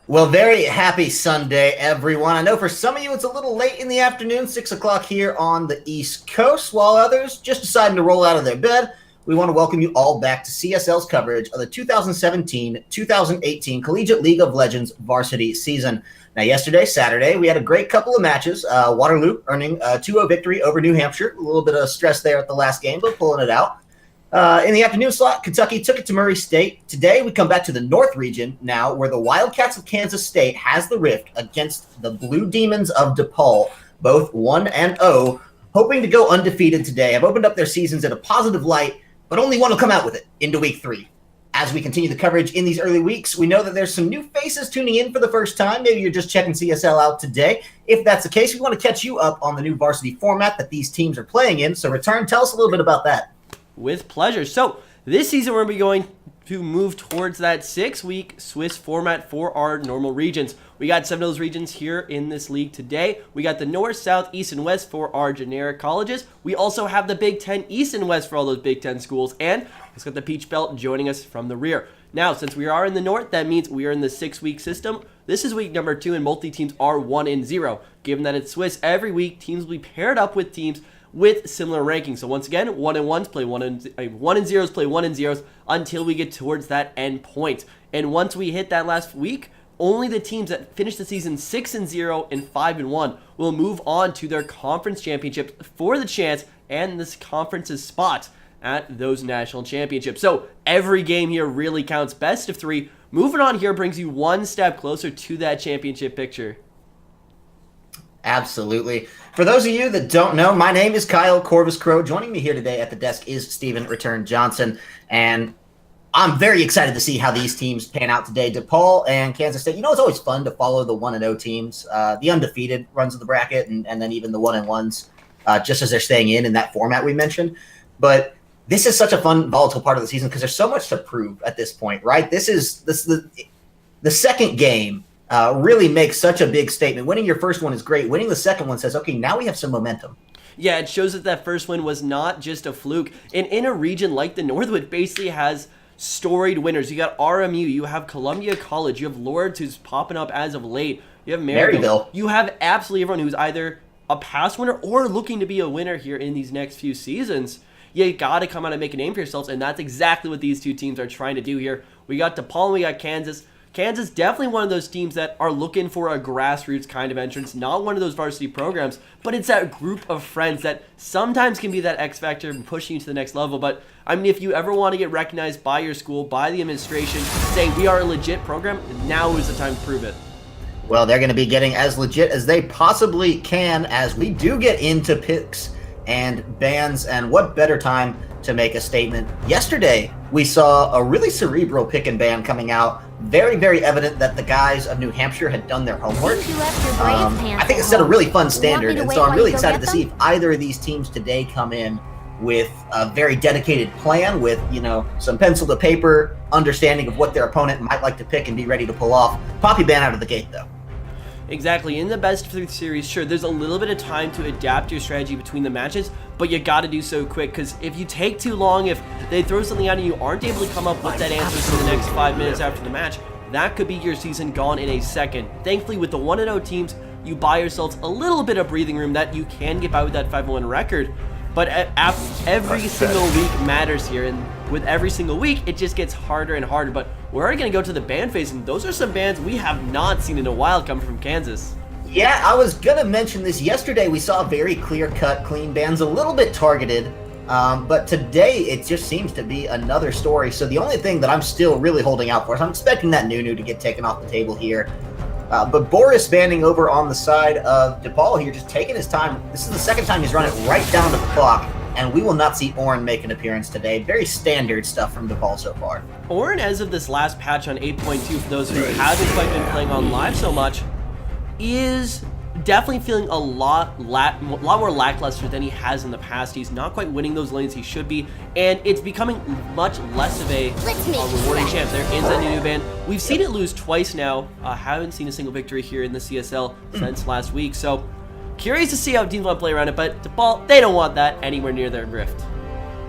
Well, very happy Sunday, everyone. I know for some of you it's a little late in the afternoon, 6 o'clock here on the East Coast, while others just deciding to roll out of their bed. We want to welcome you all back to CSL's coverage of the 2017-2018 Collegiate League of Legends Varsity season. Now, yesterday, Saturday, we had a great couple of matches. Waterloo earning a 2-0 victory over New Hampshire. A little bit of stress there at the last game, but pulling it out. In the afternoon slot, Kentucky took it to Murray State. Today, we come back to the North region now, where the Wildcats of Kansas State has the rift against the Blue Demons of Depaul, both 1-0, hoping to go undefeated today. Have opened up their seasons in a positive light, but only one will come out with it into week 3. As we continue the coverage in these early weeks, we know that there's some new faces tuning in for the first time. Maybe you're just checking CSL out today. If that's the case, we want to catch you up on the new varsity format that these teams are playing in. So, Return, tell us a little bit about that. With pleasure. So this season we're going to be going to move towards that 6-week Swiss format for our normal regions. We got 7 of those regions here in this league today. We got the North, South, East, and West for our generic colleges. We also have the Big Ten East and West for all those Big Ten schools. And it's got the Peach Belt joining us from the rear. Now, since we are in the North, that means we are in the 6-week system. This is week number 2, and multi-teams are 1-0. Given that it's Swiss, every week teams will be paired up with teams with similar rankings. So once again, 1-1s play 1-0s play 1-0s until we get towards that end point. And once we hit that last week, only the teams that finish the season 6-0 and 5-1 will move on to their conference championships for the chance and this conference's spot at those national championships. So every game here really counts. Best of 3. Moving on here brings you one step closer to that championship picture. Absolutely. For those of you that don't know, my name is Kyle Corvus Crow. Joining me here today at the desk is Stephen Return Johnson, and I'm very excited to see how these teams pan out today. Depaul and Kansas State. You know, it's always fun to follow the 1-0 teams, the undefeated runs of the bracket, and then even the 1-1s, just as they're staying in that format we mentioned. But this is such a fun, volatile part of the season because there's so much to prove at this point, right? This is the second game. Really makes such a big statement. Winning your first one is great. Winning the second one says, okay, now we have some momentum. Yeah, it shows that that first win was not just a fluke. And in a region like the North, which basically has storied winners. You got RMU, you have Columbia College, you have Lords, who's popping up as of late. You have Maryville. You have absolutely everyone who's either a past winner or looking to be a winner here in these next few seasons. You got to come out and make a name for yourselves, and that's exactly what these two teams are trying to do here. We got Depaul and we got Kansas. Kansas, definitely one of those teams that are looking for a grassroots kind of entrance, not one of those varsity programs, but it's that group of friends that sometimes can be that X factor and pushing you to the next level. But I mean, if you ever want to get recognized by your school, by the administration, saying we are a legit program, now is the time to prove it. Well, they're going to be getting as legit as they possibly can as we do get into picks and bans, and what better time to make a statement. Yesterday, we saw a really cerebral pick and ban coming out. Very, very evident that the guys of New Hampshire had done their homework. I think it set a really fun standard, and so I'm really excited to see if either of these teams today come in with a very dedicated plan, with, you know, some pencil to paper, understanding of what their opponent might like to pick and be ready to pull off. Poppy ban out of the gate, though. Exactly. In the best of 3 series, sure, there's a little bit of time to adapt your strategy between the matches, but you got to do so quick, because if you take too long, if they throw something out and you aren't able to come up with that answer for the next 5 minutes after the match, that could be your season gone in a second. Thankfully, with the 1-0 teams, you buy yourselves a little bit of breathing room that you can get by with that 5-1 record. But every single week matters here, and with every single week, it just gets harder and harder. But we're already going to go to the ban phase, and those are some bans we have not seen in a while coming from Kansas. Yeah, I was going to mention this. Yesterday, we saw very clear-cut, clean bans, a little bit targeted. But today, it just seems to be another story. So the only thing that I'm still really holding out for is I'm expecting that Nunu to get taken off the table here. But Boris banning over on the side of Depaul here, just taking his time. This is the second time he's run it right down to the clock, and we will not see Oren make an appearance today. Very standard stuff from Depaul so far. Oren, as of this last patch on 8.2, for those who haven't quite been playing on live so much, is definitely feeling a lot more lackluster than he has in the past. He's not quite winning those lanes he should be, and it's becoming much less of a rewarding champ. There is a new ban. We've seen it lose twice now. Haven't seen a single victory here in the CSL since last week, so curious to see how teams want to play around it, but Depaul, they don't want that anywhere near their rift.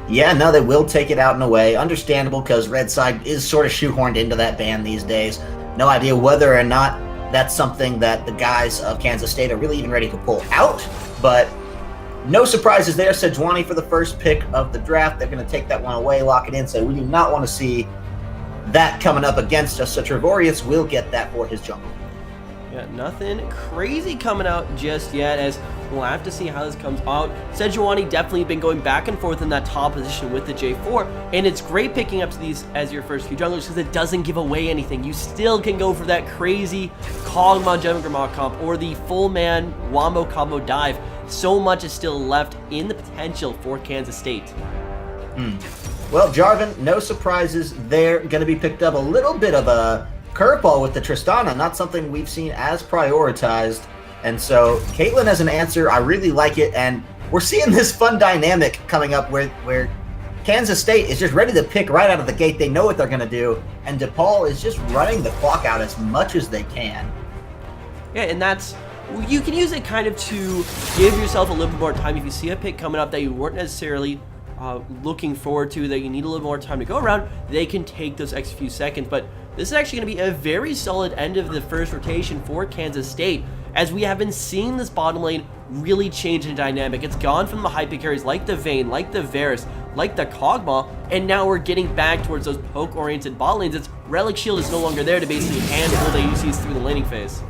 Yeah, no, they will take it out in a way. Understandable, because Red Side is sort of shoehorned into that ban these days. No idea whether or not that's something that the guys of Kansas State are really even ready to pull out, but no surprises there. Sejuani for the first pick of the draft. They're going to take that one away, lock it in, so we do not want to see that coming up against us. So Trevorius will get that for his jungle. Yeah, nothing crazy coming out just yet, as we'll have to see how this comes out. Sejuani definitely been going back and forth in that top position with the J4, and it's great picking up these as your first few junglers because it doesn't give away anything. You still can go for that crazy Kog'Maw Juggernaut comp or the full man Wombo combo dive. So much is still left in the potential for Kansas State. Well, Jarvan, no surprises there. Going to be picked up a little bit of a curveball with the Tristana, not something we've seen as prioritized. And so Caitlyn as an answer, I really like it. And we're seeing this fun dynamic coming up where Kansas State is just ready to pick right out of the gate. They know what they're going to do. And Depaul is just running the clock out as much as they can. Yeah, and that's, you can use it kind of to give yourself a little bit more time. If you see a pick coming up that you weren't necessarily looking forward to, that you need a little more time to go around, they can take those extra few seconds. But this is actually going to be a very solid end of the first rotation for Kansas State, as we have been seeing this bottom lane really change in dynamic. It's gone from the high pick carries like the Vayne, like the Varus, like the Kog'Maw, and now we're getting back towards those poke-oriented bot lanes. It's Relic Shield is no longer there to basically handle the ADCs through the laning phase.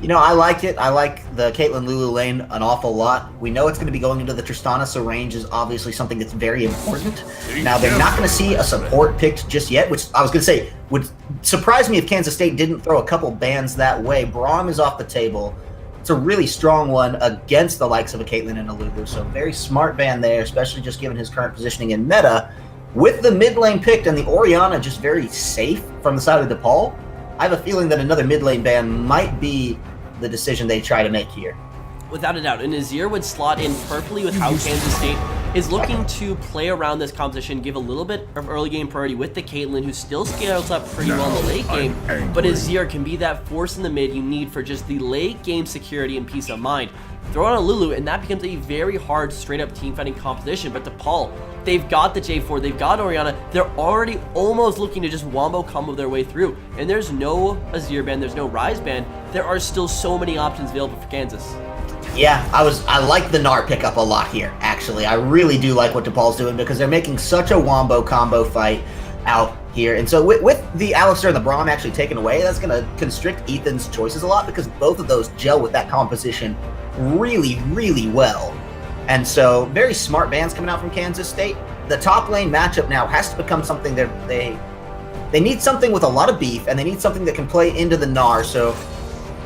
You know, I like it. I like the Caitlyn Lulu lane an awful lot. We know it's going to be going into the Tristana, so range is obviously something that's very important. Now, they're not going to see a support picked just yet, which I was going to say would surprise me if Kansas State didn't throw a couple bans that way. Braum is off the table. It's a really strong one against the likes of a Caitlyn and a Lulu, so very smart ban there, especially just given his current positioning in meta. With the mid lane picked and the Orianna just very safe from the side of Depaul, I have a feeling that another mid lane ban might be the decision they try to make here. Without a doubt, and Azir would slot in perfectly with how Kansas State is looking to play around this composition, give a little bit of early game priority with the Caitlyn, who still scales up pretty well in the late game, but Azir can be that force in the mid you need for just the late game security and peace of mind. Throw on a Lulu, and that becomes a very hard straight-up team-fighting composition. But Depaul, they've got the J4, they've got Orianna, they're already almost looking to just wombo combo their way through. And there's no Azir ban, there's no Ryze ban. There are still so many options available for Kansas. Yeah, I like the Gnar pickup a lot here, actually. I really do like what Depaul's doing because they're making such a wombo combo fight out here. And so with the Alistar and the Braum actually taken away, that's going to constrict Ethan's choices a lot because both of those gel with that composition really, really well. And so very smart bans coming out from Kansas State. The top lane matchup now has to become something that they need something with a lot of beef, and they need something that can play into the Gnar. So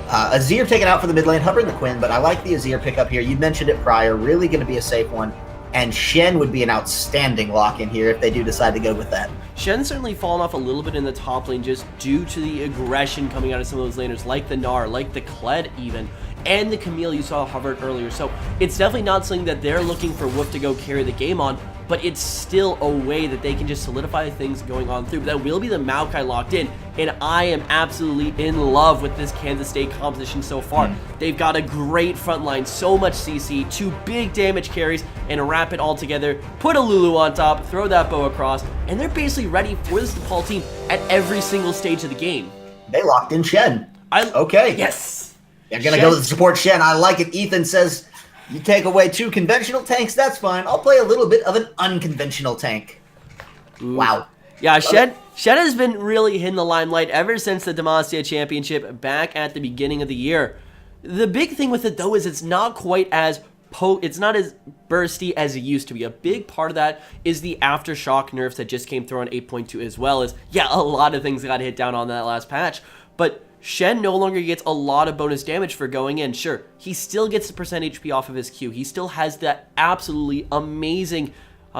Azir taken out for the mid lane, Hubbard and the Quinn, but I like the Azir pickup here. You mentioned it prior, really going to be a safe one. And Shen would be an outstanding lock in here if they do decide to go with that. Shen's certainly fallen off a little bit in the top lane just due to the aggression coming out of some of those laners, like the Gnar, like the Kled even, and the Camille you saw hovered earlier. So it's definitely not something that they're looking for Wolf to go carry the game on, but it's still a way that they can just solidify things going on through. But that will be the Maokai locked in, and I am absolutely in love with this Kansas State composition so far. They've got a great front line, so much CC, 2 big damage carries, and wrap it all together, put a Lulu on top, throw that bow across, and they're basically ready for this Depaul team at every single stage of the game. They locked in Shen. Okay. Yes. They're going to go to support Shen. I like it. Ethan says, you take away 2 conventional tanks, that's fine. I'll play a little bit of an unconventional tank. Ooh. Wow. Yeah, Shen has been really in the limelight ever since the Demacia Championship back at the beginning of the year. The big thing with it, though, is it's not quite as it's not as bursty as it used to be. A big part of that is the aftershock nerfs that just came through on 8.2, as well as, yeah, a lot of things got hit down on that last patch. But Shen no longer gets a lot of bonus damage for going in. Sure, he still gets the percent HP off of his Q. He still has that absolutely amazing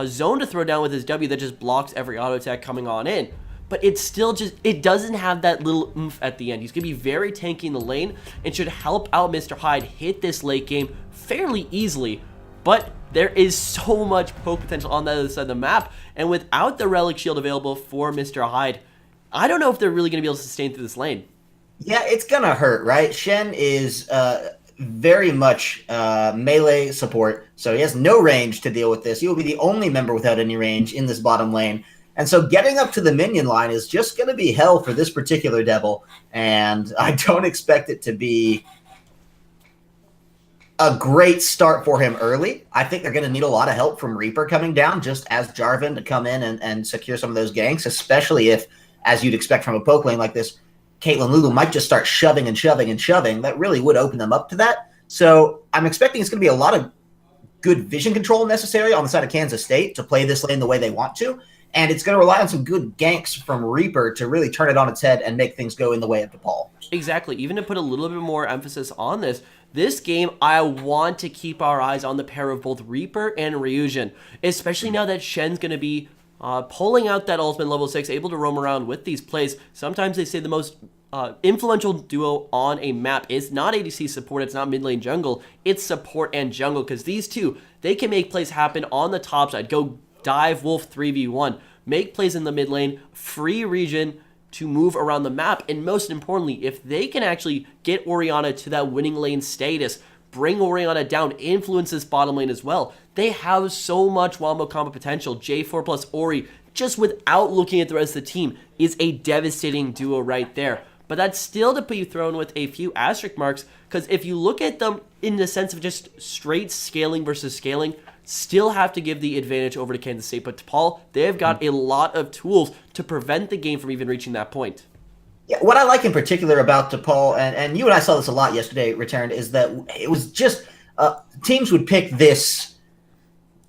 zone to throw down with his W that just blocks every auto attack coming on in. But it's still just, it doesn't have that little oomph at the end. He's going to be very tanky in the lane and should help out Mr. Hyde hit this late game fairly easily. But there is so much poke potential on the other side of the map. And without the Relic Shield available for Mr. Hyde, I don't know if they're really going to be able to sustain through this lane. Yeah, it's going to hurt, right? Shen is very much melee support, so he has no range to deal with this. He will be the only member without any range in this bottom lane. And so getting up to the minion line is just going to be hell for this particular Devil. And I don't expect it to be a great start for him early. I think they're going to need a lot of help from Reaper coming down, just as Jarvan to come in and secure some of those ganks, especially if, as you'd expect from a poke lane like this, Caitlyn Lulu might just start shoving and shoving and shoving. That really would open them up to that. So I'm expecting it's going to be a lot of good vision control necessary on the side of Kansas State to play this lane the way they want to. And it's going to rely on some good ganks from Reaper to really turn it on its head and make things go in the way of Depaul. Exactly. Even to put a little bit more emphasis on this game, I want to keep our eyes on the pair of both Reaper and Ryujin, especially now that Shen's going to be pulling out that ultimate level 6, able to roam around with these plays. Sometimes they say the most influential duo on a map is not ADC support, it's not mid lane jungle, it's support and jungle, because these two, they can make plays happen on the top side, go dive wolf 3v1, make plays in the mid lane, free region to move around the map, and most importantly, if they can actually get Orianna to that winning lane status, bring Orianna down, influence this bottom lane as well, they have so much wombo combo potential. J4 plus Ori, just without looking at the rest of the team, is a devastating duo right there. But that's still to be thrown with a few asterisk marks, because if you look at them in the sense of just straight scaling versus scaling, still have to give the advantage over to Kansas State. But Depaul, they've got a lot of tools to prevent the game from even reaching that point. Yeah, what I like in particular about Depaul, and you and I saw this a lot yesterday, Returned, is that it was just teams would pick this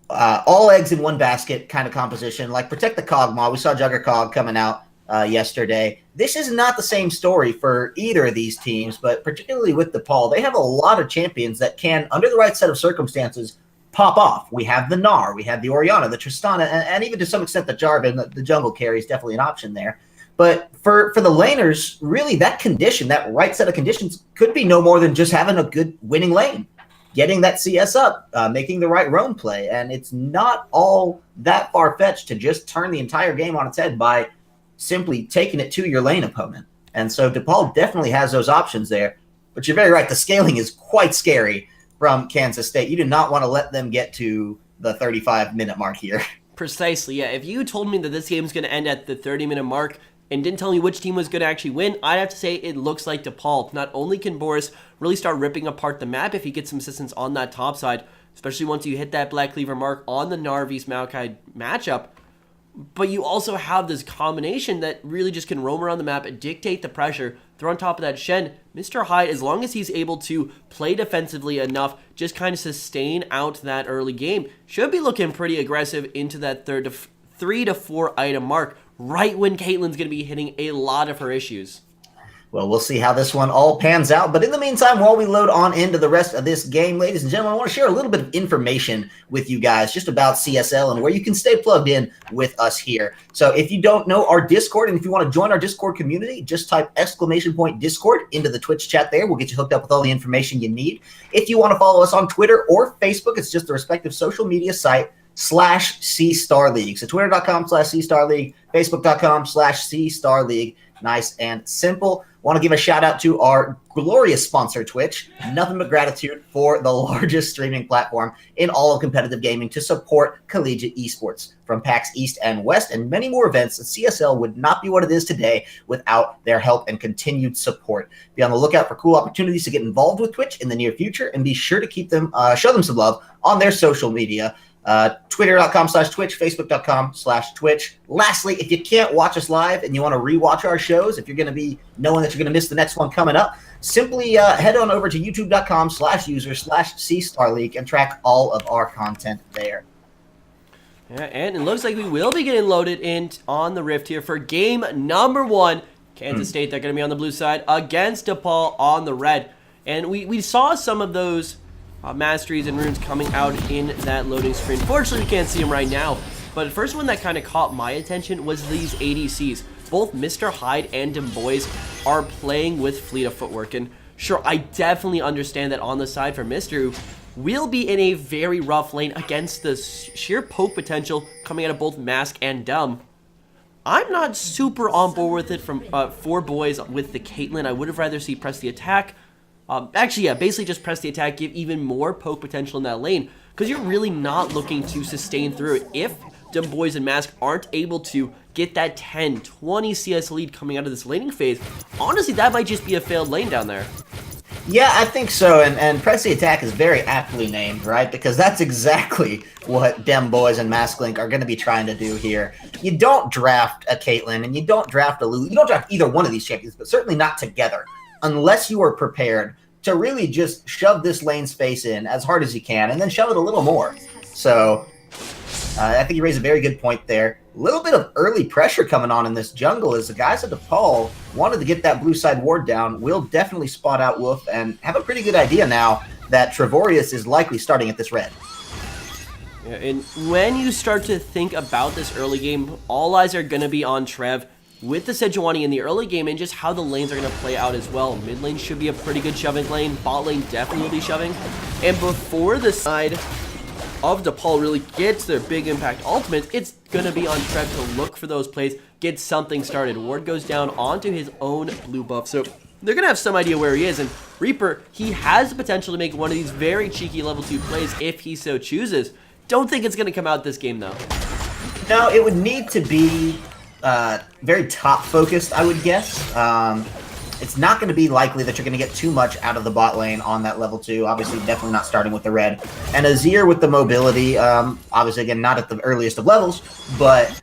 all eggs in one basket kind of composition, like protect the Kog'Maw. We saw Jugger Cog coming out yesterday. This is not the same story for either of these teams, but particularly with Depaul, they have a lot of champions that can, under the right set of circumstances, pop off. We have the Gnar, we have the Orianna, the Tristana, and even to some extent the Jarvan, the jungle carry is definitely an option there. But for the laners, really that condition, that right set of conditions could be no more than just having a good winning lane, getting that CS up, making the right roam play. And it's not all that far-fetched to just turn the entire game on its head by simply taking it to your lane opponent. And so Depaul definitely has those options there. But you're very right, the scaling is quite scary from Kansas State. You do not want to let them get to the 35-minute mark here. Precisely, yeah. If you told me that this game is going to end at the 30-minute mark and didn't tell me which team was going to actually win, I'd have to say it looks like Depaul. Not only can Boris really start ripping apart the map if he gets some assistance on that top side, especially once you hit that Black Cleaver mark on the Gnar vs Maokai matchup, but you also have this combination that really just can roam around the map and dictate the pressure. Throw on top of that Shen, Mr. Hyde, as long as he's able to play defensively enough, just kind of sustain out that early game, should be looking pretty aggressive into that 3 to 4 item mark, right when Caitlyn's going to be hitting a lot of her issues. Well, we'll see how this one all pans out. But in the meantime, while we load on into the rest of this game, ladies and gentlemen, I want to share a little bit of information with you guys just about CSL and where you can stay plugged in with us here. So if you don't know our Discord, and if you want to join our Discord community, just type !Discord into the Twitch chat there. We'll get you hooked up with all the information you need. If you want to follow us on Twitter or Facebook, it's just the respective social media site /C-Star-League. So twitter.com/C-Star-League, facebook.com/C-Star-League. Nice and simple. Want to give a shout out to our glorious sponsor, Twitch. Nothing but gratitude for the largest streaming platform in all of competitive gaming to support collegiate esports. From PAX East and West and many more events, CSL would not be what it is today without their help and continued support. Be on the lookout for cool opportunities to get involved with Twitch in the near future, and be sure to keep them, show them some love on their social media. Twitter.com/Twitch, Facebook.com/Twitch. Lastly, if you can't watch us live and you want to rewatch our shows, if you're going to be knowing that you're going to miss the next one coming up, simply head on over to youtube.com/user/C-Star-League and track all of our content there. Yeah, and it looks like we will be getting loaded in on the Rift here for game number 1. Kansas State, they're going to be on the blue side against Depaul on the red. And we saw some of those masteries and runes coming out in that loading screen. Fortunately, we can't see them right now. But the first one that kind of caught my attention was these ADCs. Both Mr. Hyde and Demboys are playing with Fleet of Footwork. And sure, I definitely understand that on the side for Mr. We'll be in a very rough lane against the sheer poke potential coming out of both Mask and Dumb. I'm not super on board with it from 4 boys with the Caitlyn. I would have rather see press the attack. Actually, yeah, basically just press the attack, give even more poke potential in that lane, because you're really not looking to sustain through it. If Dumb Boys and Mask aren't able to get that 10, 20 CS lead coming out of this laning phase, honestly, that might just be a failed lane down there. Yeah, I think so, and Press the Attack is very aptly named, right? Because that's exactly what Dem Boys and Mask Link are going to be trying to do here. You don't draft a Caitlyn, and you don't draft a Lulu. You don't draft either one of these champions, but certainly not together, unless you are prepared to really just shove this lane space in as hard as you can, and then shove it a little more. So, I think you raised a very good point there. A little bit of early pressure coming on in this jungle as the guys at Depaul wanted to get that blue side ward down. Will definitely spot out Wolf and have a pretty good idea now that Trevorius is likely starting at this red. Yeah, and when you start to think about this early game, all eyes are going to be on Trev with the Sejuani in the early game and just how the lanes are going to play out as well. Mid lane should be a pretty good shoving lane. Bot lane definitely will be shoving. And before the side of Depaul really gets their big impact ultimate, it's going to be on Trev to look for those plays, get something started. Ward goes down onto his own blue buff, so they're going to have some idea where he is. And Reaper, he has the potential to make one of these very cheeky level 2 plays if he so chooses. Don't think it's going to come out this game, though. No, it would need to be very top focused, I would guess. It's not going to be likely that you're going to get too much out of the bot lane on that level 2. Obviously, definitely not starting with the red. And Azir with the mobility, obviously, again, not at the earliest of levels, but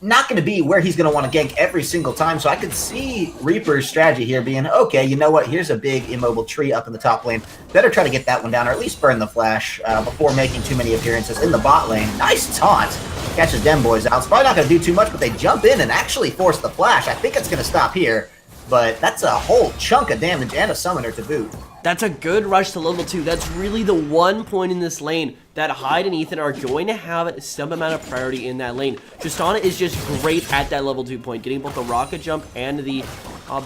not going to be where he's going to want to gank every single time. So I could see Reaper's strategy here being, okay, you know what? Here's a big immobile tree up in the top lane. Better try to get that one down, or at least burn the flash before making too many appearances in the bot lane. Nice taunt. Catches Dem Boys out. It's probably not going to do too much, but they jump in and actually force the flash. I think it's going to stop here. But that's a whole chunk of damage and a summoner to boot. That's a good rush to level 2. That's really the one point in this lane that Hyde and Ethan are going to have some amount of priority in that lane. Tristana is just great at that level 2 point, getting both the rocket jump and the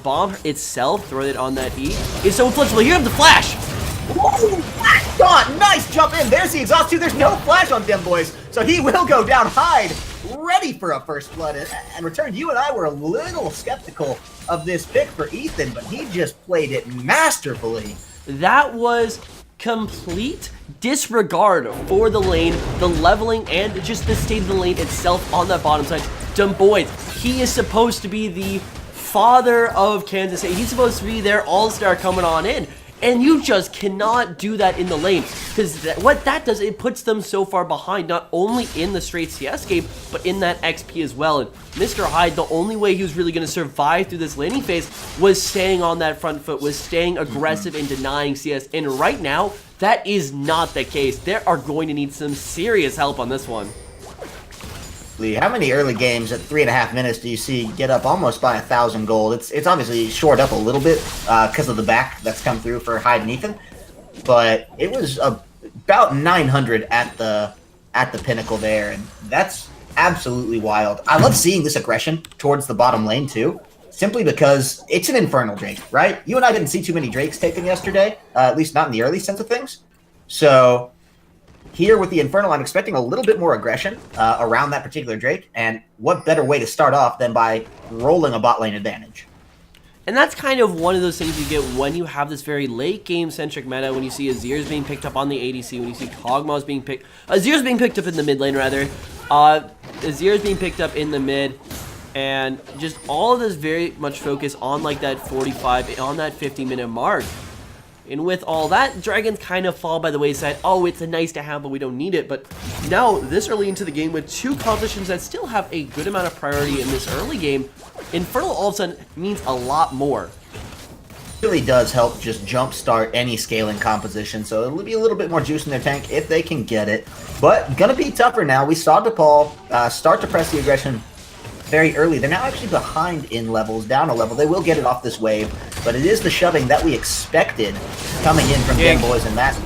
bomb itself, throw it on that E, is so inflexible. Here comes the flash! Whoa, flash shot! Nice jump in. There's the exhaust too. There's no flash on Dem Boys, so he will go down. Hyde ready for a first blood. And Return, you and I were a little skeptical of this pick for Ethan, but he just played it masterfully. That was complete disregard for the lane, the leveling, and just the state of the lane itself on that bottom side. Dumb Boys, he is supposed to be the father of Kansas State. He's supposed to be their all-star coming on in. And you just cannot do that in the lane, because what that does, it puts them so far behind, not only in the straight CS game, but in that XP as well. And Mr. Hyde, the only way he was really going to survive through this laning phase was staying on that front foot, was staying aggressive and denying CS. And right now, that is not the case. They are going to need some serious help on this one. How many early games at 3.5 minutes do you see get up almost by 1,000 gold? It's obviously shored up a little bit because of the back that's come through for Hyde and Ethan, but it was about 900 at the pinnacle there, and that's absolutely wild. I love seeing this aggression towards the bottom lane too, simply because it's an Infernal Drake, right? You and I didn't see too many Drakes taken yesterday, at least not in the early sense of things. So here with the Infernal, I'm expecting a little bit more aggression around that particular Drake, and what better way to start off than by rolling a bot lane advantage? And that's kind of one of those things you get when you have this very late game centric meta, when you see Azir's being picked up on the ADC, when you see Kog'Maw's being picked, Azir's being picked up in the mid lane rather, Azir's being picked up in the mid, and just all of this very much focus on like that 45, on that 50-minute mark. And with all that, dragons kind of fall by the wayside. Oh, it's a nice to have, but we don't need it. But now, this early into the game, with two compositions that still have a good amount of priority in this early game, Infernal all of a sudden means a lot more. It really does help just jumpstart any scaling composition, so it'll be a little bit more juice in their tank if they can get it. But gonna be tougher now. We saw Depaul start to press the aggression very early. They're now actually behind in levels, down a level. They will get it off this wave, but it is the shoving that we expected coming in from Dem Boys and Mask.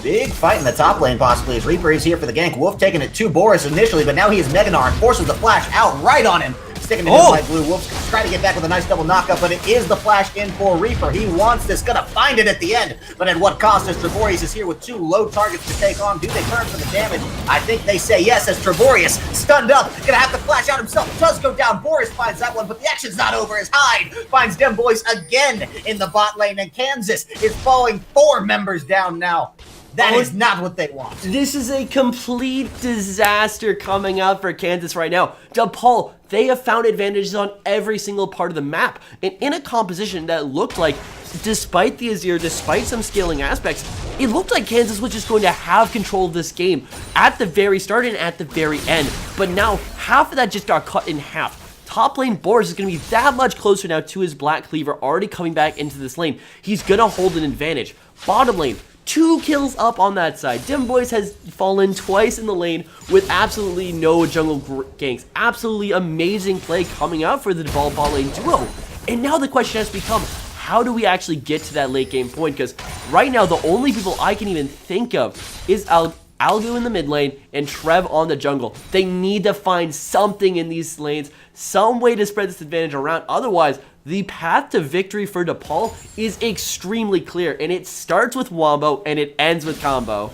Big fight in the top lane possibly as Reaper is here for the gank. Wolf taking it to Boris initially, but now he is Meganar and forces the flash out right on him. Sticking it in like blue. Wolf's trying to get back with a nice double knockup, but it is the flash in for Reaper. He wants this, gonna find it at the end, but at what cost as Trevorius is here with two low targets to take on. Do they turn for the damage? I think they say yes as Trevorius, stunned up, gonna have to flash out himself. Does go down. Boris finds that one, but the action's not over as Hyde finds Dem Boys again in the bot lane, and Kansas is falling 4 members down now. That is not what they want. This is a complete disaster coming out for Kansas right now. Depaul, they have found advantages on every single part of the map. And in a composition that looked like, despite the Azir, despite some scaling aspects, it looked like Kansas was just going to have control of this game at the very start and at the very end. But now, half of that just got cut in half. Top lane Boris is going to be that much closer now to his Black Cleaver already coming back into this lane. He's going to hold an advantage. Bottom lane, 2 kills up on that side. Dimboys has fallen twice in the lane with absolutely no jungle ganks. Absolutely amazing play coming out for the Depaul bot lane duo. And now the question has become, how do we actually get to that late game point? Because right now, the only people I can even think of is Algu in the mid lane and Trev on the jungle. They need to find something in these lanes, some way to spread this advantage around. Otherwise, the path to victory for Depaul is extremely clear, and it starts with Wombo and it ends with Combo.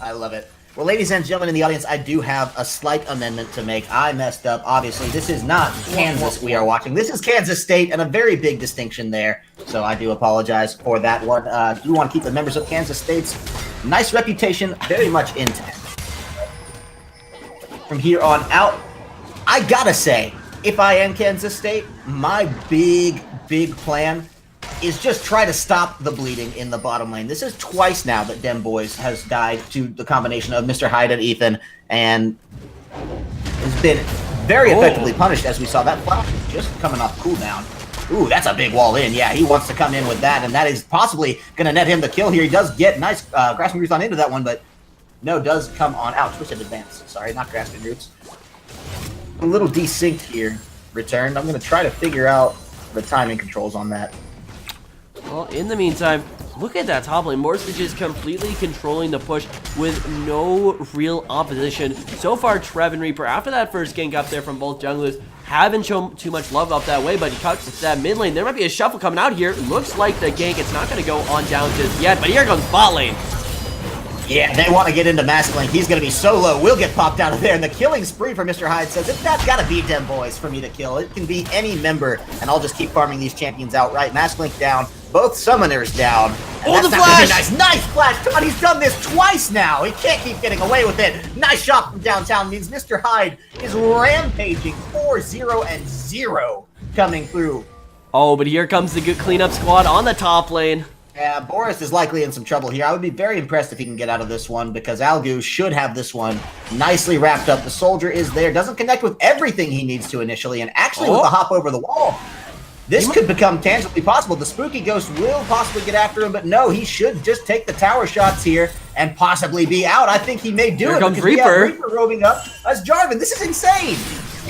I love it. Well, ladies and gentlemen in the audience, I do have a slight amendment to make. I messed up. Obviously, this is not Kansas we are watching. This is Kansas State, and a very big distinction there. So I do apologize for that one. Do want to keep the members of Kansas State's nice reputation very much intact. From here on out, I gotta say, if I am Kansas State, my big plan is just try to stop the bleeding in the bottom lane. This is twice now that Demboys has died to the combination of Mr. Hyde and Ethan, and has been very effectively punished, as we saw. That flash just coming off cooldown. Ooh, that's a big wall in. Yeah, he wants to come in with that, and that is possibly going to net him the kill here. He does get nice grasping roots on into that one, but no, does come on out. Twisted advance. Sorry, not grasping roots. A little desynced here. Returned. I'm going to try to figure out the timing controls on that. Well, in the meantime, look at that top lane. Morse is just completely controlling the push with no real opposition. So far, Trev and Reaper, after that first gank up there from both junglers, haven't shown too much love up that way, but he cuts that mid lane. There might be a shuffle coming out here. Looks like the gank, it's not going to go on down just yet, but here comes bot lane. Yeah, they want to get into Maskling. He's going to be solo. We'll get popped out of there. And the killing spree for Mr. Hyde says, it's not got to be Dem Boys for me to kill. It can be any member, and I'll just keep farming these champions outright. Masklink down. Both summoners down. And oh, that's the not flash! Nice. Nice flash. God, he's done this twice now. He can't keep getting away with it. Nice shot from downtown means Mr. Hyde is rampaging 4-0-0 coming through. Oh, but here comes the good cleanup squad on the top lane. Yeah, Boris is likely in some trouble here. I would be very impressed if he can get out of this one, because Algu should have this one nicely wrapped up. The soldier is there, doesn't connect with everything he needs to initially, and actually with the hop over the wall, this could become tangibly possible. The Spooky Ghost will possibly get after him, but no, he should just take the tower shots here and possibly be out. I think he may do here it comes because we have Reaper. Reaper roaming up as Jarvan. This is insane.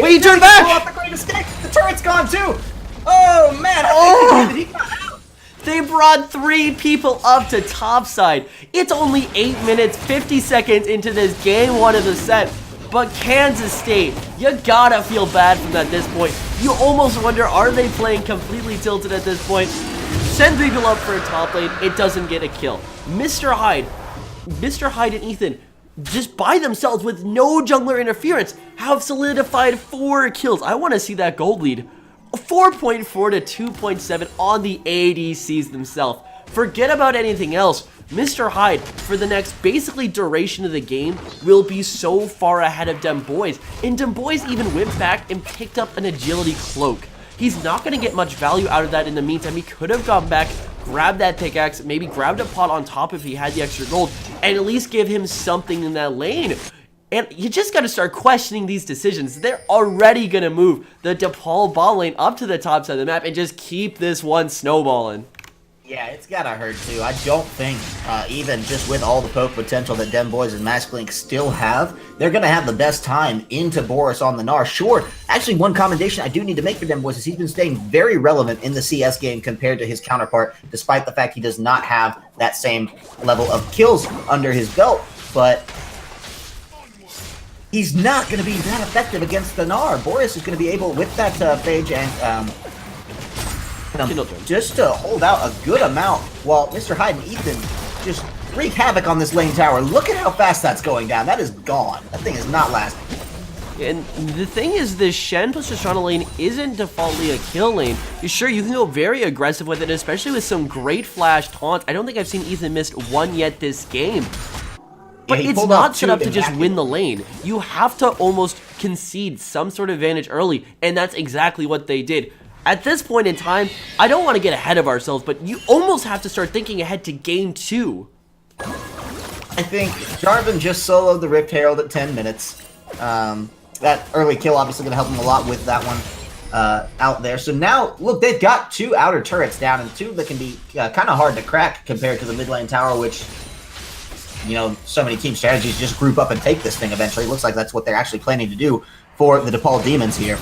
Wait, he turned back! Pull off the great escape. The turret's gone too. Oh, man. I think he got out. They brought 3 people up to topside. It's only 8 minutes, 50 seconds into this game 1 of the set. But Kansas State, you gotta feel bad from at this point. You almost wonder, are they playing completely tilted at this point? Send people up for a top lane, it doesn't get a kill. Mr. Hyde and Ethan, just by themselves with no jungler interference, have solidified 4 kills. I want to see that gold lead. 4.4 to 2.7 on the ADCs themselves. Forget about anything else. Mr. Hyde, for the next basically duration of the game, will be so far ahead of Demboys. And Demboys even went back and picked up an agility cloak. He's not going to get much value out of that in the meantime. He could have gone back, grabbed that pickaxe, maybe grabbed a pot on top if he had the extra gold, and at least give him something in that lane. And you just got to start questioning these decisions. They're already going to move the Depaul bot lane up to the top side of the map and just keep this one snowballing. Yeah, it's got to hurt too. I don't think, even just with all the poke potential that Demboys and Masklink still have, they're going to have the best time into Boris on the Gnar. Sure, actually one commendation I do need to make for Demboys is he's been staying very relevant in the CS game compared to his counterpart, despite the fact he does not have that same level of kills under his belt. But he's not going to be that effective against the Gnar. Boris is going to be able, with that phage and just to hold out a good amount, while Mr. Hyde and Ethan just wreak havoc on this lane tower. Look at how fast that's going down. That is gone. That thing is not lasting. And the thing is, this Shen plus Shoshana lane isn't defaultly a kill lane. Sure, you can go very aggressive with it, especially with some great flash taunts. I don't think I've seen Ethan missed one yet this game. But it's not set up to just win the lane. You have to almost concede some sort of advantage early, and that's exactly what they did. At this point in time, I don't want to get ahead of ourselves, but you almost have to start thinking ahead to game 2. I think Jarvan just soloed the Rift Herald at 10 minutes. That early kill obviously going to help him a lot with that one out there. So now, look, they've got 2 outer turrets down, and 2 that can be kind of hard to crack compared to the mid lane tower, which, you know, so many team strategies just group up and take this thing eventually. It looks like that's what they're actually planning to do for the Depaul Demons here.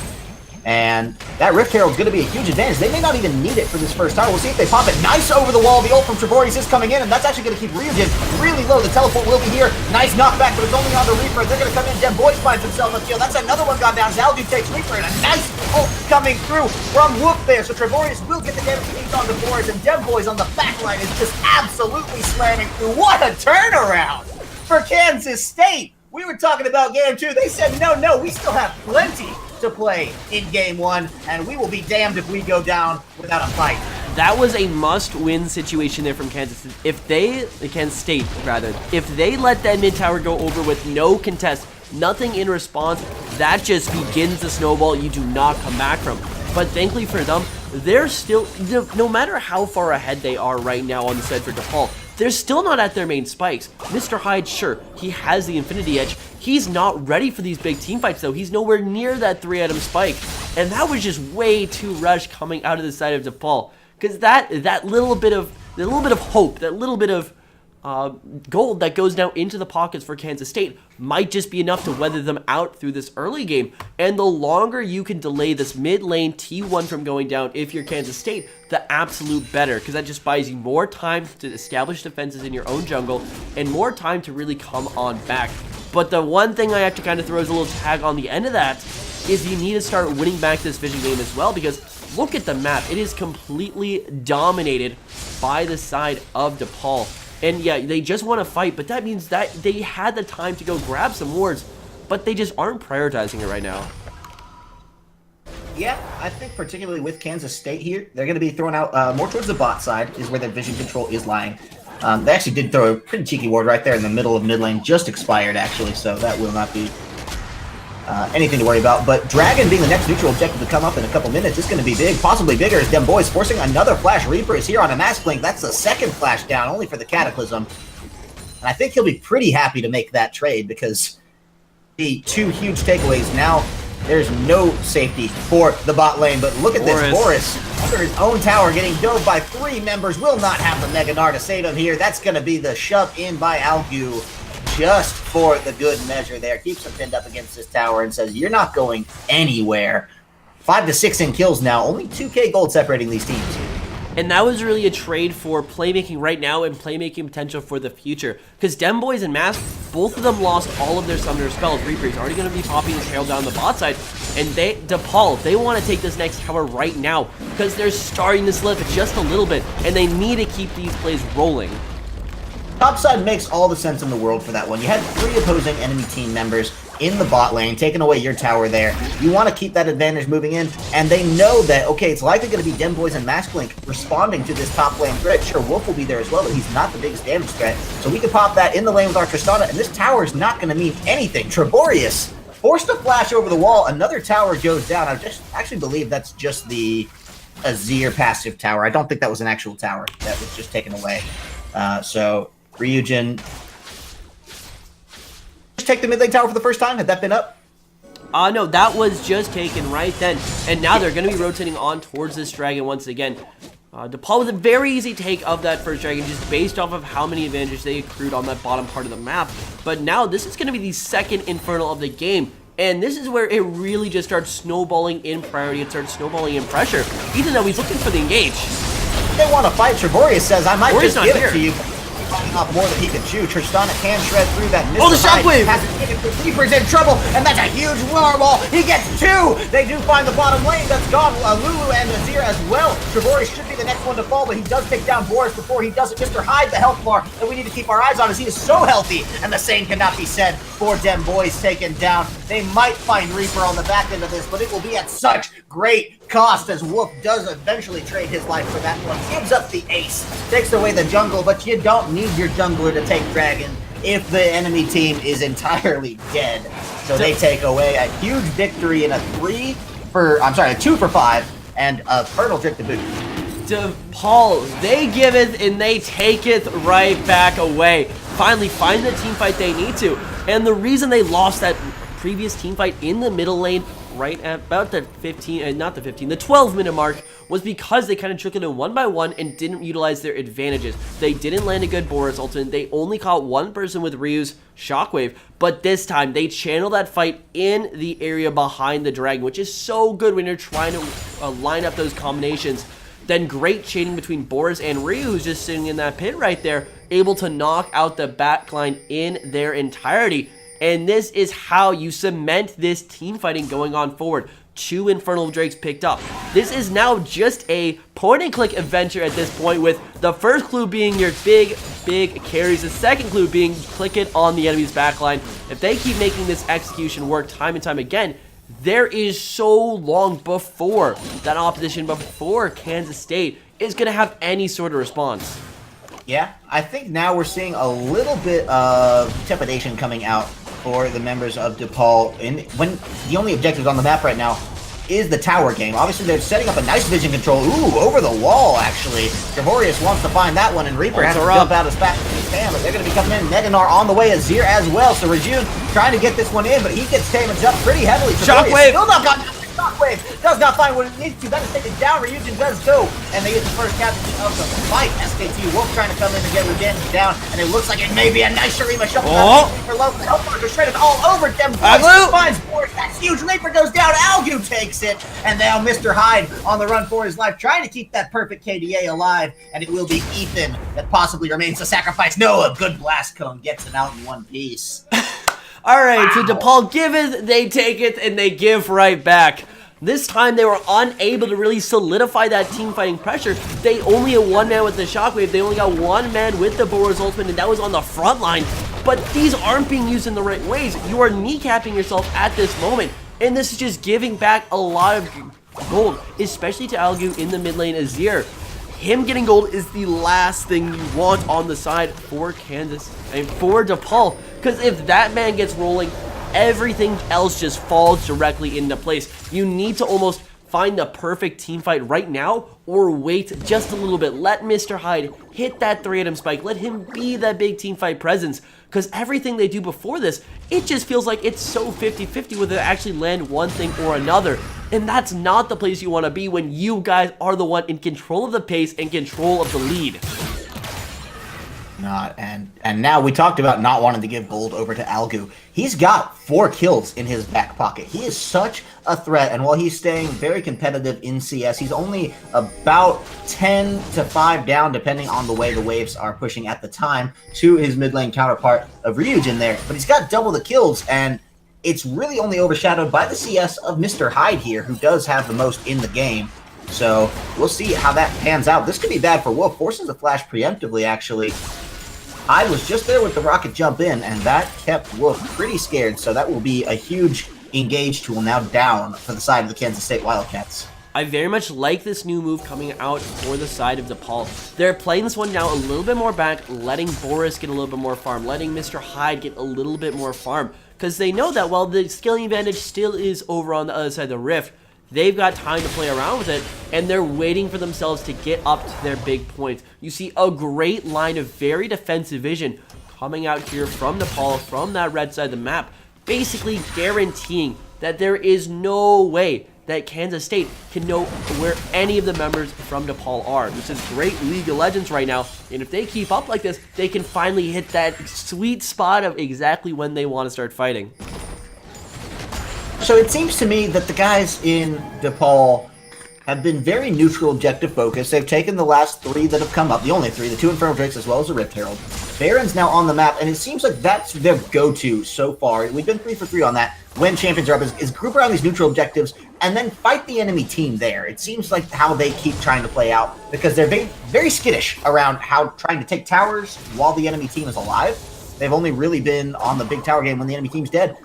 And that Rift Herald's going to be a huge advantage. They may not even need it for this first tower. We'll see if they pop it. Nice over the wall. The ult from Trevorius is coming in, and that's actually going to keep Ryujin really low. The teleport will be here. Nice knockback, but it's only on the Reaper. They're going to come in. Demboy finds himself a kill. That's another one gone down. Zaldu takes Reaper, and a nice ult coming through from Whoop there. So Trevorius will get the damage he needs on the boards, and Demboy's on the backline is just absolutely slamming through. What a turnaround for Kansas State. We were talking about game 2. They said, no, we still have plenty to play in game 1, and we will be damned if we go down without a fight. That was a must-win situation there from Kansas. Kansas State, rather. If they let that mid tower go over with no contest, nothing in response, that just begins the snowball you do not come back from. But thankfully for them, they're still, no matter how far ahead they are right now on the side for Depaul, they're still not at their main spikes. Mr. Hyde, sure, he has the Infinity Edge. He's not ready for these big team fights, though. He's nowhere near that 3-item spike. And that was just way too rushed coming out of the side of Depaul. Because that little bit of hope, that little bit of gold that goes now into the pockets for Kansas State might just be enough to weather them out through this early game. And the longer you can delay this mid lane T1 from going down if you're Kansas State, the absolute better, because that just buys you more time to establish defenses in your own jungle and more time to really come on back. But the one thing I have to kind of throw as a little tag on the end of that is you need to start winning back this vision game as well, because look at the map. It is completely dominated by the side of Depaul. And yeah, they just want to fight, but that means that they had the time to go grab some wards, but they just aren't prioritizing it right now. Yeah, I think particularly with Kansas State here, they're going to be throwing out more towards the bot side is where their vision control is lying. They actually did throw a pretty cheeky ward right there in the middle of mid lane, just expired actually, so that will not be anything to worry about. But Dragon being the next neutral objective to come up in a couple minutes is going to be big, possibly bigger, as them boys forcing another flash. Reaper is here on a mask blink. That's the second flash down, only for the Cataclysm. And I think he'll be pretty happy to make that trade, because the 2 huge takeaways now. There's no safety for the bot lane, but look at this. Boris, under his own tower, getting dove by 3 members, will not have the Mega Gnar to save him here. That's going to be the shove in by Algu, just for the good measure there. Keeps him pinned up against this tower and says, you're not going anywhere. 5 to 6 in kills now, only 2k gold separating these teams. And that was really a trade for playmaking right now and playmaking potential for the future. Because Demboys and Mask, both of them lost all of their summoner spells. Reaper's already going to be popping his trail down the bot side. And Depaul, they want to take this next tower right now, because they're starting to slip just a little bit, and they need to keep these plays rolling. Topside makes all the sense in the world for that one. You had 3 opposing enemy team members in the bot lane, taking away your tower there. You want to keep that advantage moving in, and they know that, okay, it's likely going to be Demboys and Mask Blink responding to this top lane threat. Sure, Wolf will be there as well, but he's not the biggest damage threat, so we can pop that in the lane with our Tristana, and this tower is not going to mean anything. Trevorius forced a flash over the wall. Another tower goes down. I just actually believe that's just the Azir passive tower. I don't think that was an actual tower that was just taken away. So Ryujin just take the mid lane tower for the first time. Had that been up? No, that was just taken right then. And now they're going to be rotating on towards this dragon once again. Depaul with a very easy take of that first dragon, just based off of how many advantages they accrued on that bottom part of the map. But now this is going to be the second Infernal of the game. And this is where it really just starts snowballing in priority. It starts snowballing in pressure. Even though he's looking for the engage. They want to fight. Trevorius says, I might just give it to you. biting off more than he can chew. Tristana can shred through that. Oh, the shockwave! Reaper's in trouble, and that's a huge fireball. He gets 2. They do find the bottom lane. That's gone. Lulu and Azir as well. Trevorius should be the next one to fall, but he does take down Boris before he does it. Mr. Hyde, the health bar that we need to keep our eyes on, as he is so healthy, and the same cannot be said for Dem Boys taken down. They might find Reaper on the back end of this, but it will be at such great cost, as Wolf does eventually trade his life for that one. Gives up the ace, takes away the jungle, but you don't need your jungler to take Dragon if the enemy team is entirely dead. So they take away a huge victory in a 2 for 5, and a Fertile Drink to boot. Depaul, they give it and they take it right back away. Finally find the team fight they need to. And the reason they lost that previous team fight in the middle lane right at about the 12-minute mark was because they kind of took it in 1 by 1 and didn't utilize their advantages. They didn't land a good Boris ultimate. They only caught one person with Ryu's shockwave, but this time they channeled that fight in the area behind the dragon, which is so good when you're trying to line up those combinations. Then great chaining between Boris and Ryu, who's just sitting in that pit right there, able to knock out the backline in their entirety. And this is how you cement this team fighting going on forward. 2 Infernal Drakes picked up. This is now just a point-and-click adventure at this point, with the first clue being your big carries, the second clue being click it on the enemy's backline. If they keep making this execution work time and time again, there is so long before that opposition, before Kansas State is going to have any sort of response. Yeah, I think now we're seeing a little bit of trepidation coming out for the members of Depaul, when the only objective on the map right now is the tower game. Obviously, they're setting up a nice vision control. Ooh, over the wall, actually. Trevorius wants to find that one, and Reaper has to jump out as fast as he can, but they're going to be coming in. Neganar on the way, Azir as well. So Rajun trying to get this one in, but he gets damaged up pretty heavily. Shockwave! Still not got Shockwave does not find what it needs to. That is taken down. Ryujin does go, and they get the first casualty of the fight. SKT Wolf trying to come in and get Rujin down, and it looks like it may be a nice Shurima shuffle. For low, Hellfire shredded all over them. Finds Boris. That's huge. Reaper goes down. Algu takes it, and now Mr. Hyde on the run for his life, trying to keep that perfect KDA alive, and it will be Ethan that possibly remains the sacrifice. No, a good blast cone gets him out in one piece. Alright, so Depaul give it, they take it, and they give right back. This time they were unable to really solidify that team fighting pressure. They only had 1 man with the shockwave, they only got 1 man with the Boris ultimate, and that was on the front line. But these aren't being used in the right ways. You are kneecapping yourself at this moment, and this is just giving back a lot of gold, especially to Algu in the mid lane. Azir, him getting gold is the last thing you want on the side for Kansas and for Depaul, because if that man gets rolling, everything else just falls directly into place. You need to almost find the perfect team fight right now, or wait just a little bit. Let Mr. Hyde hit that 3-item spike. Let him be that big team fight presence, because everything they do before this, it just feels like it's so 50-50 whether they actually land one thing or another. And that's not the place you want to be when you guys are the one in control of the pace and control of the lead. And now we talked about not wanting to give gold over to Algu. He's got 4 kills in his back pocket. He is such a threat, and while he's staying very competitive in CS, he's only about 10 to 5 down, depending on the way the waves are pushing at the time, to his mid lane counterpart of Ryujin there. But he's got double the kills, and it's really only overshadowed by the CS of Mr. Hyde here, who does have the most in the game. So we'll see how that pans out. This could be bad for Wolf. Forces a flash preemptively, actually. Hyde was just there with the rocket jump in, and that kept Wolf pretty scared, so that will be a huge engage tool now down for the side of the Kansas State Wildcats. I very much like this new move coming out for the side of Depaul. They're playing this one now a little bit more back, letting Boris get a little bit more farm, letting Mr. Hyde get a little bit more farm, because they know that while the scaling advantage still is over on the other side of the Rift, they've got time to play around with it, and they're waiting for themselves to get up to their big points. You see a great line of very defensive vision coming out here from Depaul, from that red side of the map, basically guaranteeing that there is no way that Kansas State can know where any of the members from Depaul are. This is great League of Legends right now, and if they keep up like this, they can finally hit that sweet spot of exactly when they want to start fighting. So it seems to me that the guys in Depaul have been very neutral objective focused. They've taken the last 3 that have come up, the only 3, the 2 Infernal Drakes as well as the Rift Herald, Baron's now on the map, and it seems like that's their go-to so far. We've been 3 for 3 on that. When champions are up, is group around these neutral objectives and then fight the enemy team there. It seems like how they keep trying to play out, because they're very skittish around how trying to take towers while the enemy team is alive. They've only really been on the big tower game when the enemy team's dead.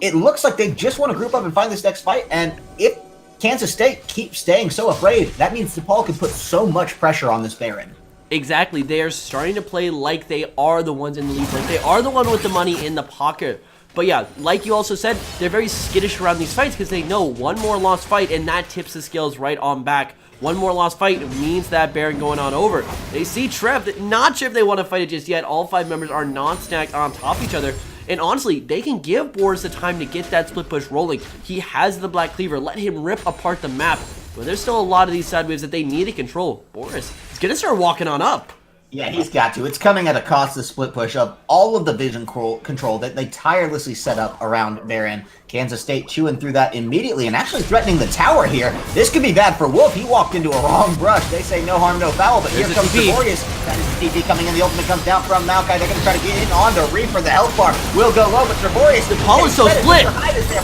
It looks like they just want to group up and find this next fight, and if Kansas State keeps staying so afraid, that means Depaul can put so much pressure on this Baron. Exactly. They are starting to play like they are the ones in the lead. Like they are the one with the money in the pocket. But yeah, like you also said, they're very skittish around these fights because they know one more lost fight and that tips the scales right on back. One more lost fight means that Baron going on over. They see Trev, not sure if they want to fight it just yet. All 5 members are not stacked on top of each other. And honestly, they can give Boris the time to get that split push rolling. He has the Black Cleaver. Let him rip apart the map. But there's still a lot of these side waves that they need to control. Boris is going to start walking on up. Yeah, he's got to. It's coming at a cost, the split push of all of the vision control that they tirelessly set up around Baron. Kansas State chewing through that immediately and actually threatening the tower here. This could be bad for Wolf. He walked into a wrong brush. They say no harm, no foul, but here comes Gregorius. That is the TP coming in. The ultimate comes down from Maokai. They're going to try to get in on the Reaper. The health bar will go low, but Gregorius... Depaul is so split.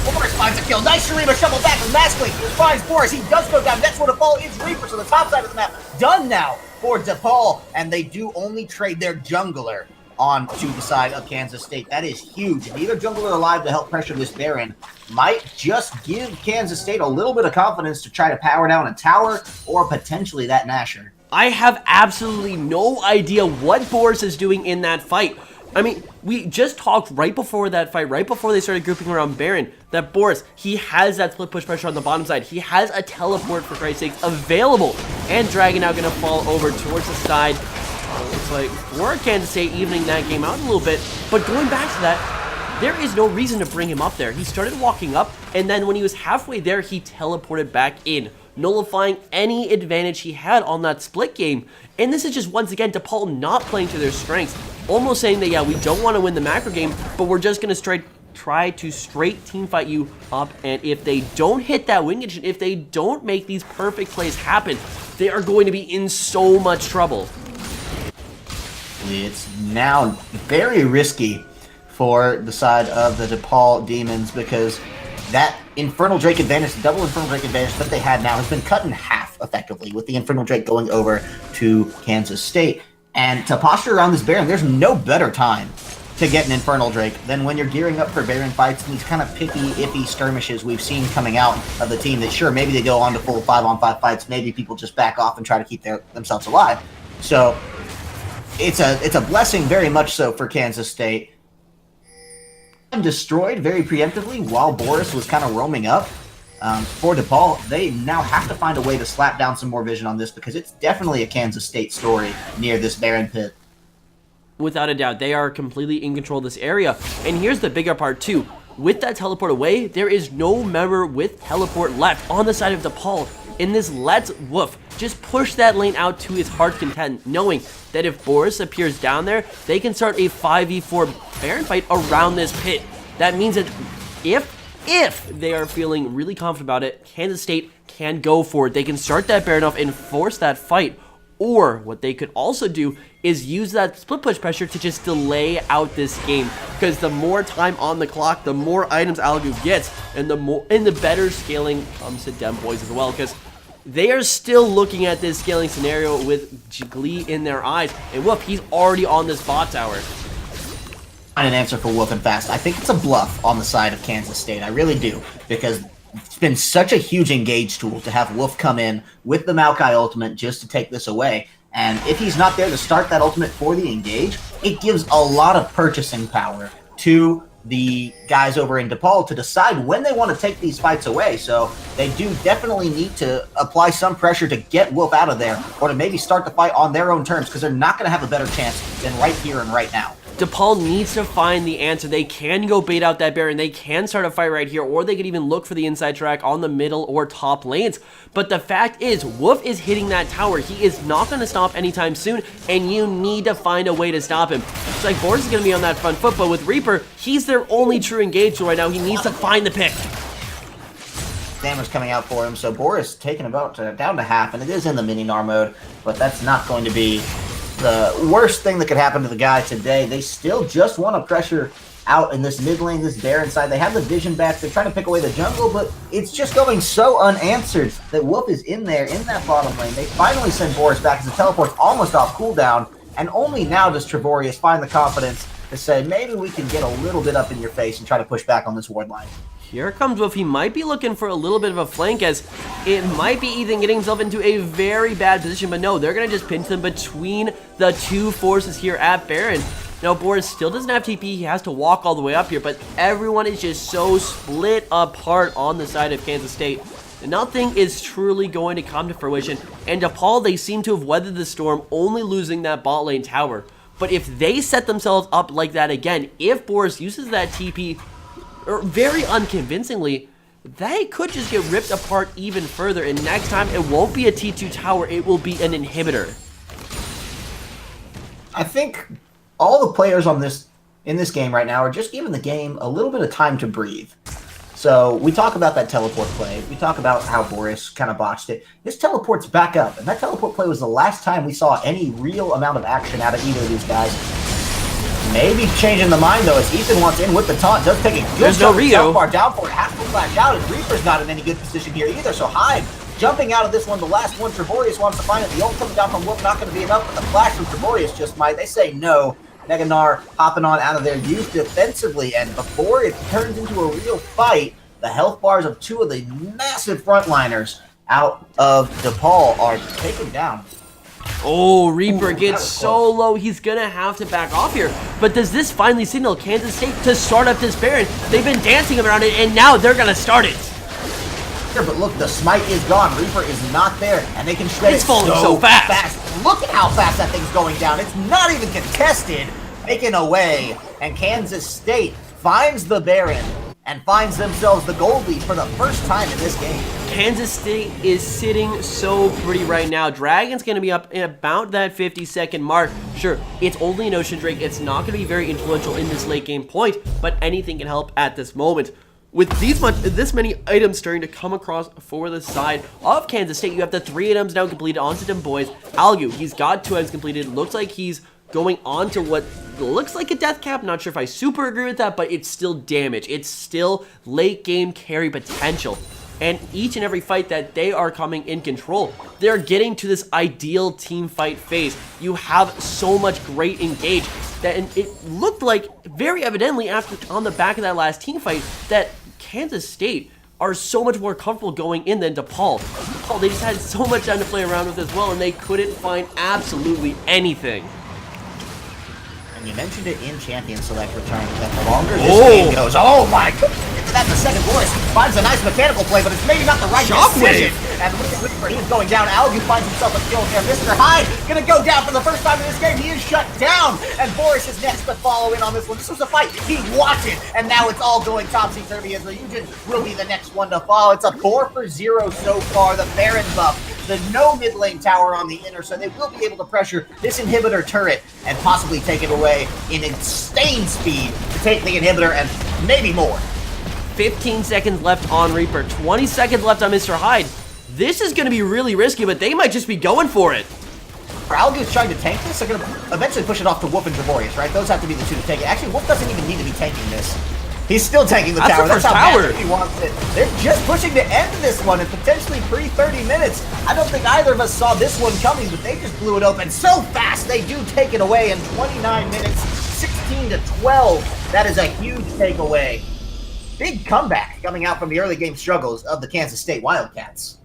Boris finds a kill. Nice Shurima shovel back with Maskley. Finds Boris. He does go down. Next one to fall is Reaper, so the top side of the map done now for Depaul, and they do only trade their jungler on to the side of Kansas State. That is huge. Neither jungler alive to help pressure this Baron might just give Kansas State a little bit of confidence to try to power down a tower or potentially that Nasher. I have absolutely no idea what Boris is doing in that fight. I mean, we just talked right before that fight, right before they started grouping around Baron, that Boris, he has that split push pressure on the bottom side. He has a teleport, for Christ's sake, available. And Dragon now going to fall over towards the side. Looks like for Kansas State evening that game out a little bit. But going back to that, there is no reason to bring him up there. He started walking up, and then when he was halfway there, he teleported back in, nullifying any advantage he had on that split game. And this is just, once again, Depaul not playing to their strengths. Almost saying that, yeah, we don't want to win the macro game, but we're just going to try to straight team fight you up. And if they don't hit that win condition, if they don't make these perfect plays happen, they are going to be in so much trouble. It's now very risky for the side of the Depaul Demons because that Infernal Drake advantage, the double Infernal Drake advantage that they had now has been cut in half effectively with the Infernal Drake going over to Kansas State. And to posture around this Baron, there's no better time to get an Infernal Drake than when you're gearing up for Baron fights and these kind of picky, iffy skirmishes we've seen coming out of the team that, sure, maybe they go on to full 5-on-5 fights, maybe people just back off and try to keep themselves alive. So it's a blessing very much so for Kansas State. Destroyed very preemptively while Boris was kind of roaming up. For Depaul, they now have to find a way to slap down some more vision on this because it's definitely a Kansas State story near this Baron pit. Without a doubt, they are completely in control of this area. And here's the bigger part too. With that teleport away, there is no member with teleport left on the side of Depaul. In this, let's Woof just push that lane out to his heart's content, knowing that if Boris appears down there, they can start a 5v4 Baron fight around this pit. That means that if they are feeling really confident about it, Kansas State can go for it. They can start that Baron off and force that fight. Or what they could also do is use that split push pressure to just delay out this game. Because the more time on the clock, the more items Algu gets, and the better scaling comes to Dem Boys as well. Because they are still looking at this scaling scenario with glee in their eyes. And whoop, he's already on this bot tower. Find an answer for Wolf and Fast. I think it's a bluff on the side of Kansas State. I really do. Because it's been such a huge engage tool to have Wolf come in with the Maokai ultimate just to take this away. And if he's not there to start that ultimate for the engage, it gives a lot of purchasing power to the guys over in Depaul to decide when they want to take these fights away. So they do definitely need to apply some pressure to get Wolf out of there or to maybe start the fight on their own terms because they're not going to have a better chance than right here and right now. Depaul needs to find the answer. They can go bait out that Baron. They can start a fight right here, or they could even look for the inside track on the middle or top lanes. But the fact is, Wolf is hitting that tower. He is not going to stop anytime soon, and you need to find a way to stop him. It's like Boris is going to be on that front foot, but with Reaper, he's their only true engage right now. He needs to find the pick. Damage coming out for him, so Boris taking about down to half, and it is in the mini-Gnar mode, but that's not going to be the worst thing that could happen to the guy today. They still just want to pressure out in this mid lane, this Baron side. They have the vision back. They're trying to pick away the jungle, but it's just going so unanswered that Wolf is in there in that bottom lane. They finally send Boris back as the teleport's almost off cooldown, and only now does Trevorius find the confidence to say, maybe we can get a little bit up in your face and try to push back on this ward line. Here comes Wolf. He might be looking for a little bit of a flank, as it might be Ethan getting himself into a very bad position, but no, they're going to just pinch them between the two forces here at Baron. Now, Boris still doesn't have TP. He has to walk all the way up here, but everyone is just so split apart on the side of Kansas State. Nothing is truly going to come to fruition, and Depaul, they seem to have weathered the storm, only losing that bot lane tower. But if they set themselves up like that again, if Boris uses that TP very unconvincingly, they could just get ripped apart even further, and next time it won't be a T2 tower, it will be an inhibitor. I think all the players in this game right now are just giving the game a little bit of time to breathe. So we talk about that teleport play. We talk about how Boris kind of botched it. This teleport's back up, and that teleport play was the last time we saw any real amount of action out of either of these guys. Maybe changing the mind, though, as Ethan wants in with the taunt. Does take a good shot. Rio. Far down for it. Has to flash out, and Reaper's not in any good position here either. So Hyde jumping out of this one. The last one, Trevorius wants to find it. The ult coming down from Wolf not going to be enough, but the flash from Trevorius just might. They say no. Neganar hopping on out of their youth defensively, and before it turns into a real fight, the health bars of two of the massive frontliners out of Depaul are taken down. Oh, Reaper gets so low, he's gonna have to back off here. But does this finally signal Kansas State to start up this Baron? They've been dancing around it, and now they're gonna start it. Sure, but look, the smite is gone. Reaper is not there, and they can shred it's falling so fast. Look at how fast that thing's going down. It's not even contested. Making away, and Kansas State finds the Baron and finds themselves the gold lead for the first time in this game. Kansas State is sitting so pretty right now. Dragon's going to be up in about that 50-second mark. Sure, it's only an Ocean Drake. It's not going to be very influential in this late game point, but anything can help at this moment. With this many items starting to come across for the side of Kansas State, you have the 3 items now completed onto them boys. Algu, he's got 2 items completed. Looks like he's going on to what looks like a death cap. Not sure if I super agree with that, but it's still damage. It's still late game carry potential. And each and every fight that they are coming in control, they're getting to this ideal team fight phase. You have so much great engage that, and it looked like very evidently after on the back of that last team fight that Kansas State are so much more comfortable going in than Depaul. Depaul, they just had so much time to play around with as well, and they couldn't find absolutely anything. You mentioned it in Champion Select Return that the longer this game goes, oh my god, into that the second voice finds a nice mechanical play, but it's maybe not the right decision. And look at Reaper, he's going down. Algu finds himself a kill here. Mr. Hyde gonna go down for the first time in this game. He is shut down, and Boris is next to follow in on this one. This was a fight he wanted, and now it's all going topsy-turvy as the Ryujin will be the next one to fall. It's a 4-for-0 so far. The Baron buff, the no mid lane tower on the inner, so they will be able to pressure this inhibitor turret and possibly take it away in insane speed to take the inhibitor and maybe more. 15 seconds left on Reaper, 20 seconds left on Mr. Hyde. This is going to be really risky, but they might just be going for it. Algu's trying to tank this. They're going to eventually push it off to Wolf and Trevorius, right? Those have to be the two to take it. Actually, Wolf doesn't even need to be tanking this. He's still tanking the tower. That's how bad he wants it. They're just pushing to end this one and potentially pre-30 minutes. I don't think either of us saw this one coming, but they just blew it open so fast. They do take it away in 29 minutes, 16-12. That is a huge takeaway. Big comeback coming out from the early game struggles of the Kansas State Wildcats.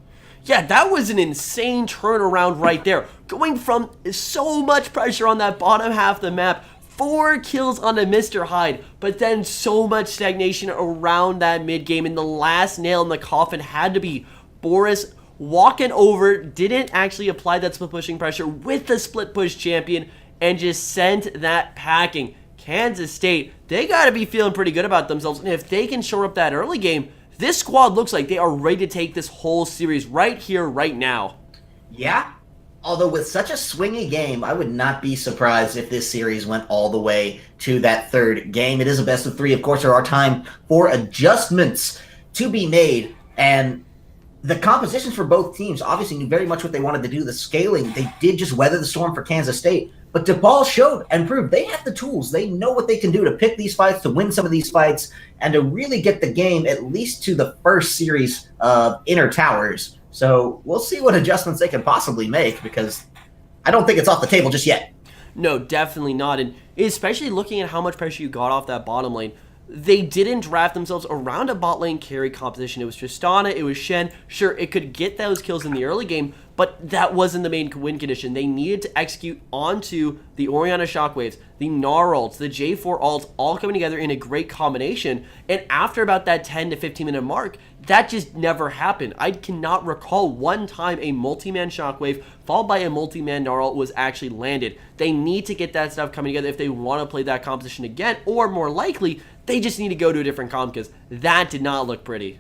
Yeah, that was an insane turnaround right there. Going from so much pressure on that bottom half of the map, 4 kills onto Mr. Hyde, but then so much stagnation around that mid game, and the last nail in the coffin had to be Boris walking over, didn't actually apply that split pushing pressure with the split push champion, and just sent that packing. Kansas State, they gotta be feeling pretty good about themselves, and if they can shore up that early game, this squad looks like they are ready to take this whole series right here, right now. Yeah. Although with such a swingy game, I would not be surprised if this series went all the way to that third game. It is a best of 3. Of course, there are time for adjustments to be made. And the compositions for both teams obviously knew very much what they wanted to do. The scaling, they did just weather the storm for Kansas State. But Depaul showed and proved they have the tools. They know what they can do to pick these fights, to win some of these fights, and to really get the game at least to the first series of Inner Towers. So we'll see what adjustments they can possibly make, because I don't think it's off the table just yet. No, definitely not. And especially looking at how much pressure you got off that bottom lane, they didn't draft themselves around a bot lane carry composition. It was Tristana, it was Shen. Sure, it could get those kills in the early game, but that wasn't the main win condition. They needed to execute onto the Orianna Shockwaves, the Gnar ults, the J4 ults, all coming together in a great combination. And after about that 10 to 15 minute mark, that just never happened. I cannot recall one time a multi-man Shockwave followed by a multi-man Gnar ult was actually landed. They need to get that stuff coming together if they want to play that composition again, or more likely, they just need to go to a different comp, because that did not look pretty.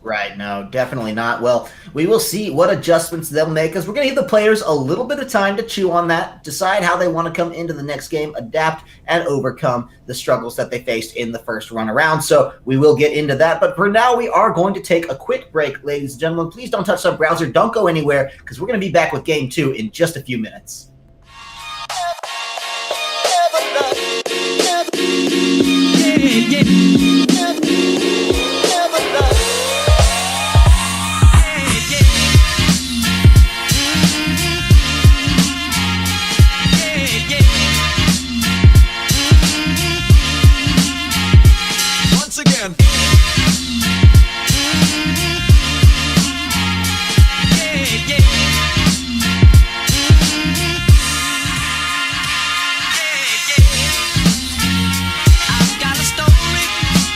Right, no, definitely not. Well, we will see what adjustments they'll make, as we're going to give the players a little bit of time to chew on that, decide how they want to come into the next game, adapt, and overcome the struggles that they faced in the first run around. So we will get into that. But for now, we are going to take a quick break, ladies and gentlemen. Please don't touch that browser. Don't go anywhere, because we're going to be back with Game 2 in just a few minutes. Yeah.